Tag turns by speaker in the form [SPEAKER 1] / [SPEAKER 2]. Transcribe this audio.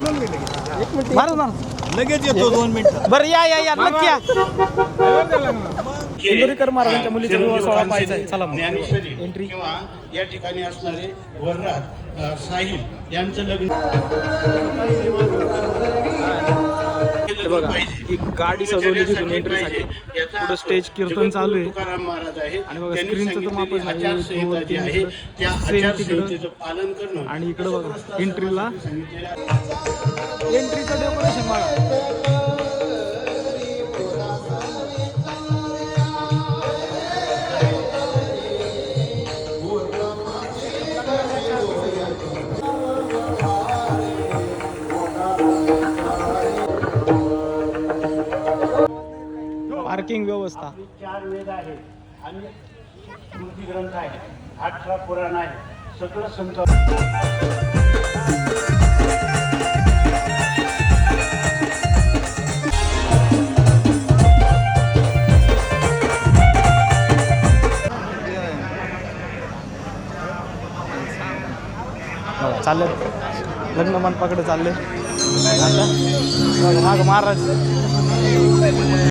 [SPEAKER 1] मारा ना
[SPEAKER 2] लगेच येतो 2 मिनिटं.
[SPEAKER 1] बरं या नक्की या. इंदोरीकर महाराजांच्या मुलीचा विवाह सोहळा पाहायचा आहे. चला मग एंट्री.
[SPEAKER 3] किंवा या ठिकाणी असणारे वरराज साहिल यांचं लग्न.
[SPEAKER 1] बघा एक गाडी सजवली तिथून एंट्रीसाठी. पुढे स्टेज कीर्तन चालू आहे आणि बघा स्क्रीनचं तर मापच नाही.
[SPEAKER 3] पालन करणं
[SPEAKER 1] आणि इकडे बघा एंट्रीला एंट्रीचं डेकोरेशन बघा. पार्किंग व्यवस्था.
[SPEAKER 3] 4 वेद आहेत आणि स्मृती ग्रंथ आहे, 18 पुराण आहे, सगळं संत.
[SPEAKER 1] चालले लग्न मंडपाकडे चालले. आता माग महाराज